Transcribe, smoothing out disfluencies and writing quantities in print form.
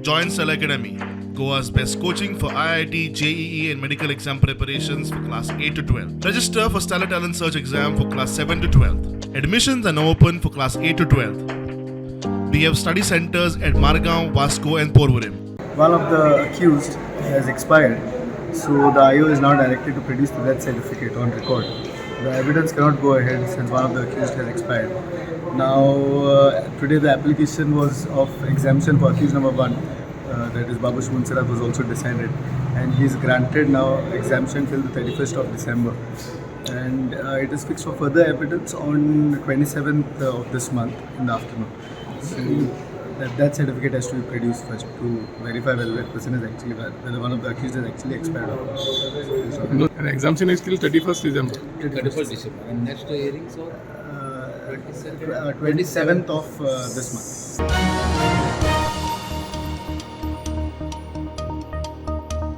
Join Cell Academy, Goa's best coaching for IIT, JEE and medical exam preparations for class 8 to 12. Register for Stellar Talent Search exam for class 7 to 12. Admissions are now open for class 8 to 12. We have study centers at Margao, Vasco and Porvorim. One of the accused has expired, so the IO is now directed to produce the death certificate on record. The evidence cannot go ahead since one of the accused has expired. Now, today the application was of exemption for accused number 1, that is Babush was also decided, and he is granted now exemption till the 31st of December. And it is fixed for further evidence on 27th of this month in the afternoon. So that certificate has to be produced first to verify whether that person is actually whether one of the accused has actually expired or not. No, and exemption is till 31st December. 31st December. And next hearing, so 27th of this month.